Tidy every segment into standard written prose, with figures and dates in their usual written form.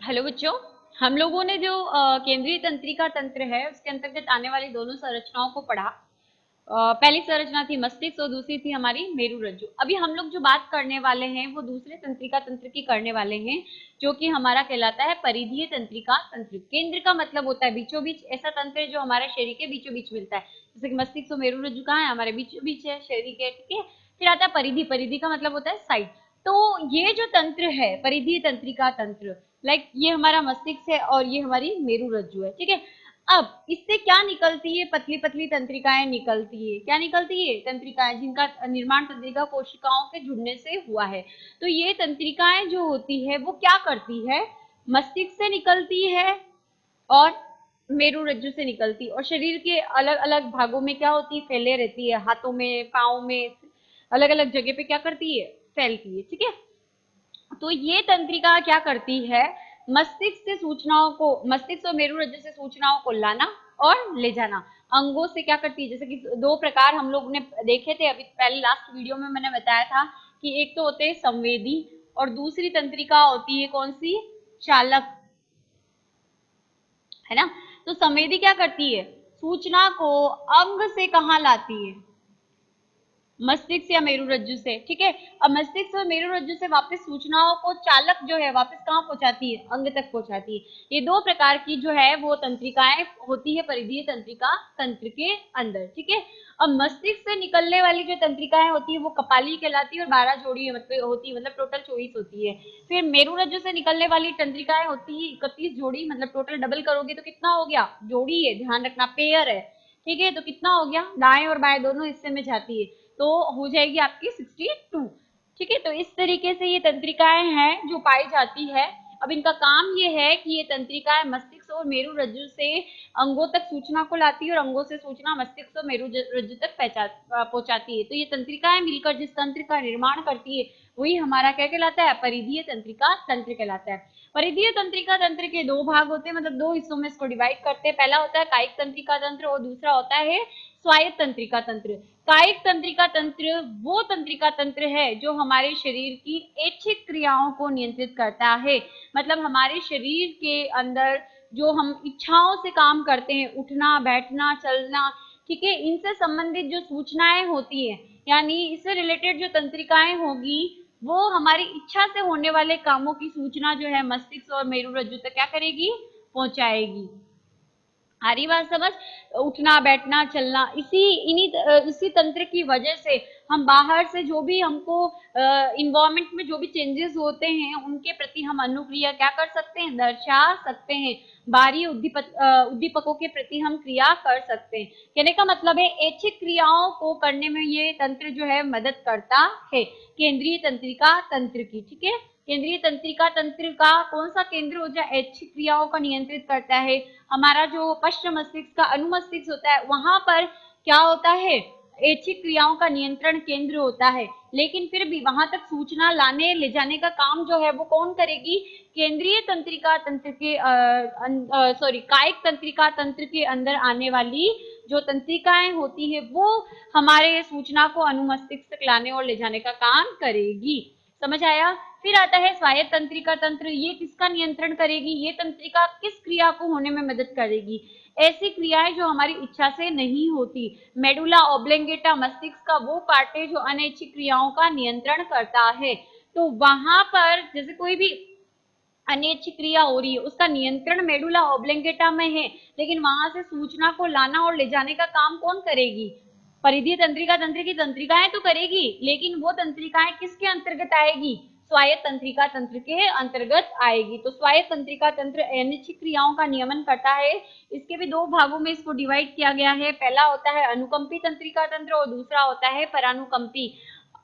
Hello बच्चों। हम लोगों ने जो केंद्रीय तंत्रिका तंत्र है उसके अंतर्गत आने वाली दोनों संरचनाओं को पढ़ा। पहली संरचना थी मस्तिष्क और दूसरी थी हमारी मेरुरज्जु। अभी हम लोग जो बात करने वाले हैं वो दूसरे तंत्रिका तंत्र की करने वाले हैं, जो कि हमारा कहलाता है परिधीय तंत्रिका तंत्र। केंद्र का मतलब होता है बीचों बीच, ऐसा तंत्र है जो हमारे शरीर के बीचों बीच मिलता है। जैसे कि मस्तिष्क और मेरुरज्जु कहाँ है, हमारे बीचों बीच है शरीर के, ठीक है। फिर आता है परिधि, परिधि का मतलब होता है साइड। तो ये जो तंत्र है परिधीय तंत्रिका तंत्र, लाइक ये हमारा मस्तिष्क है और ये हमारी मेरुरज्जु है, ठीक है। अब इससे क्या निकलती है, पतली पतली तंत्रिकाएं निकलती है। क्या निकलती है? तंत्रिकाएं जिनका निर्माण तंत्रिका कोशिकाओं के जुड़ने से हुआ है। तो ये तंत्रिकाएं जो होती है वो क्या करती है, मस्तिष्क से निकलती है और मेरुरज्जु से निकलती है, और शरीर के अलग अलग भागों में क्या होती है, फैले रहती है, हाथों में, पाँव में, अलग अलग जगह पे क्या करती है, फैलती है, ठीक है। तो ये तंत्रिका क्या करती है, मस्तिष्क से सूचनाओं को, मस्तिष्क और मेरुरज्जु से सूचनाओं को लाना और ले जाना। अंगों से क्या करती है, जैसे कि दो प्रकार हम लोग ने देखे थे अभी पहले लास्ट वीडियो में, मैंने बताया था कि एक तो होते हैं संवेदी और दूसरी तंत्रिका होती है कौन सी, चालक, है ना। तो संवेदी क्या करती है, सूचना को अंग से कहाँ लाती है, मस्तिष्क या मेरुरज्जु से, ठीक है। अब मस्तिष्क और मेरुरज्जु से वापस सूचनाओं को चालक जो है वापस कहाँ पहुंचाती है, अंग तक पहुंचाती है। ये दो प्रकार की जो है वो तंत्रिकाएं होती है परिधीय तंत्रिका तंत्र के अंदर, ठीक है। अब मस्तिष्क से निकलने वाली जो तंत्रिकाएं होती है वो कपाली कहलाती है और 12 जोड़ी मतलब होती है, मतलब टोटल 24 होती है। फिर मेरुरज्जु से निकलने वाली तंत्रिकाएं होती है 31 जोड़ी, मतलब टोटल डबल करोगे तो कितना हो गया, जोड़ी है, ध्यान रखना पेयर है, ठीक है। तो कितना हो गया, दाएं और बाएं दोनों हिस्से में जाती है, तो हो जाएगी आपकी 62, ठीक है। तो इस तरीके से ये तंत्रिकाएं हैं जो पाई जाती है। अब इनका काम ये है कि ये तंत्रिकाएं मस्तिष्क और मेरुरज्जु से अंगों तक सूचना को लाती है और अंगों से सूचना मस्तिष्क और मेरुरज्जु तक पहुंचाती है। तो ये तंत्रिकाएं मिलकर जिस तंत्र का निर्माण करती है वही हमारा क्या कहलाता है, परिधीय तंत्रिका तंत्र कहलाता है। परिधीय तंत्रिका तंत्र के दो भाग होते हैं, मतलब दो हिस्सों में इसको डिवाइड करते हैं। पहला होता है कायिक तंत्रिका तंत्र और दूसरा होता है स्वायत्त तंत्रिका तंत्र। कायिक तंत्रिका तंत्र वो तंत्रिका तंत्र है जो हमारे शरीर की ऐच्छिक क्रियाओं को नियंत्रित करता है। मतलब हमारे शरीर के अंदर जो हम इच्छाओं से काम करते हैं, उठना बैठना चलना, ठीक है, इनसे संबंधित जो सूचनाएं होती है, यानी इससे रिलेटेड जो तंत्रिकाएं होगी वो हमारी इच्छा से होने वाले कामों की सूचना जो है मस्तिष्क और मेरुरज्जु तक क्या करेगी, पहुंचाएगी। आ रही बात समझ, उठना बैठना चलना, इसी तंत्र की वजह से हम बाहर से जो भी हमको इन्वायरमेंट में जो भी चेंजेस होते हैं उनके प्रति हम अनुक्रिया क्या कर सकते हैं, दर्शा सकते हैं। बाहरी उद्दीपकों के प्रति हम क्रिया कर सकते हैं। कहने का मतलब है ऐच्छिक क्रियाओं को करने में ये तंत्र जो है मदद करता है, केंद्रीय तंत्रिका तंत्र की, ठीक है। केंद्रीय तंत्रिका तंत्र का कौन सा केंद्र हो जाए ऐच्छिक क्रियाओं का नियंत्रित करता है, हमारा जो पश्च मस्तिष्क का अनुमस्तिष्क होता है वहां पर क्या होता है, ऐच्छिक क्रियाओं का नियंत्रण केंद्र होता है। लेकिन फिर भी वहां तक सूचना लाने ले जाने का काम जो है वो कौन करेगी, केंद्रीय तंत्रिका तंत्र के सॉरी कायिक तंत्रिका तंत्र के अंदर आने वाली जो तंत्रिकाएं होती है वो हमारे सूचना को अनुमस्तिष्क तक लाने और ले जाने का काम करेगी। समझ आया। फिर आता है स्वायत्त तंत्रिका तंत्र। ये किसका नियंत्रण करेगी, ये तंत्रिका किस क्रिया को होने में मदद करेगी, ऐसी क्रियाएं जो हमारी इच्छा से नहीं होती। मेडुला ऑब्लेंगेटा मस्तिष्क का वो पार्ट है जो अनैच्छिक क्रियाओं का नियंत्रण करता है। तो वहां पर जैसे कोई भी अनैच्छिक क्रिया हो रही है उसका नियंत्रण मेडुला ऑब्लेंगेटा में है, लेकिन वहां से सूचना को लाना और ले जाने का काम कौन करेगी, परिधीय तंत्रिका तंत्र की तंत्रिकाएं तो करेगी, लेकिन वो तंत्रिकाएं किसके अंतर्गत आएगी, स्वायत्त तंत्रिका तंत्र के अंतर्गत आएगी। तो स्वायत्त तंत्रिका तंत्र अनैच्छिक क्रियाओं का नियमन करता है। इसके भी दो भागों में इसको डिवाइड किया गया है। पहला होता है अनुकंपी तंत्रिका तंत्र और दूसरा होता है परानुकंपी।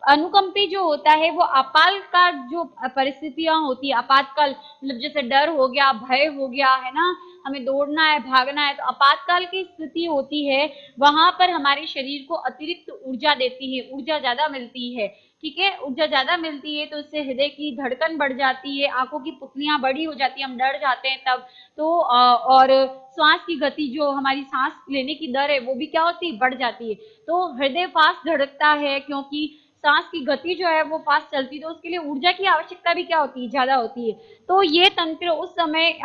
अनुकंपी जो होता है वो आपातकाल जो परिस्थितियां होती है, आपातकाल मतलब जैसे डर हो गया, भय हो गया, है ना, हमें दौड़ना है भागना है, तो आपातकाल की स्थिति होती है, वहां पर हमारे शरीर को अतिरिक्त ऊर्जा देती है, ऊर्जा ज्यादा मिलती है, ठीक है। ऊर्जा ज्यादा मिलती है तो इससे हृदय की धड़कन बढ़ जाती है, आंखों की पुतलियां बड़ी हो जाती है, हम डर जाते हैं तब। तो और श्वास की गति, जो हमारी सांस लेने की दर है वो भी क्या होती है, बढ़ जाती है। तो हृदय फास्ट धड़कता है क्योंकि सांस की गति जो है वो फास्ट चलती है, तो उसके लिए ऊर्जा की आवश्यकता भी क्या होती है, ज्यादा होती है। तो ये तंत्र उस समय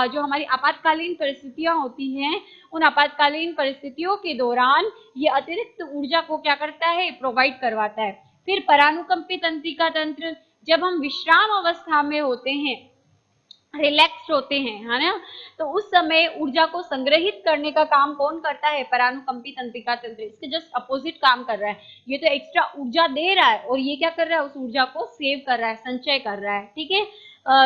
जो हमारी आपातकालीन परिस्थितियां होती हैं, उन आपातकालीन परिस्थितियों के दौरान ये अतिरिक्त ऊर्जा को क्या करता है, प्रोवाइड करवाता है। फिर परानुकंपी तंत्रिका तंत्र, जब हम विश्राम अवस्था में होते हैं, रिलैक्स्ड होते हैं, है ना, तो उस समय ऊर्जा को संग्रहित करने का काम कौन करता है, परानुकंपी तंत्रिका तंत्र। इसके जस्ट अपोजिट काम कर रहा है। ये तो एक्स्ट्रा ऊर्जा दे रहा है और ये क्या कर रहा है, उस ऊर्जा को सेव कर रहा है, संचय कर रहा है। ठीक है,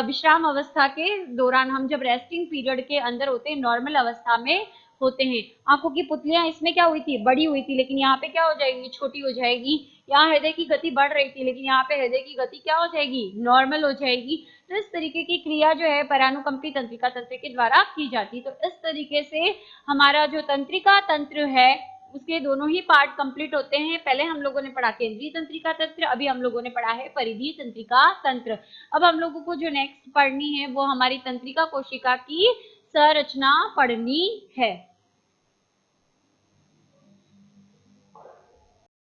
विश्राम अवस्था के दौरान, हम जब रेस्टिंग पीरियड के अंदर होते हैं, नॉर्मल अवस्था में होते हैं, आंखों की पुतलियां इसमें क्या हुई थी, बड़ी हुई थी, लेकिन यहाँ पे क्या हो जाएगी, छोटी हो जाएगी। यहाँ हृदय की गति बढ़ रही थी, लेकिन यहाँ पे हृदय की गति क्या हो जाएगी, नॉर्मल हो जाएगी। तो इस तरीके की क्रिया जो है परानुकंपी तंत्रिका तंत्र के द्वारा की जाती है। तो इस तरीके से हमारा जो तंत्रिका तंत्र है उसके दोनों ही पार्ट कंप्लीट होते हैं। पहले हम लोगों ने पढ़ा केंद्रीय तंत्रिका तंत्र, अभी हम लोगों ने पढ़ा है परिधीय तंत्रिका तंत्र। अब हम लोगों को जो नेक्स्ट पढ़नी है वो हमारी तंत्रिका कोशिका की संरचना पढ़नी है।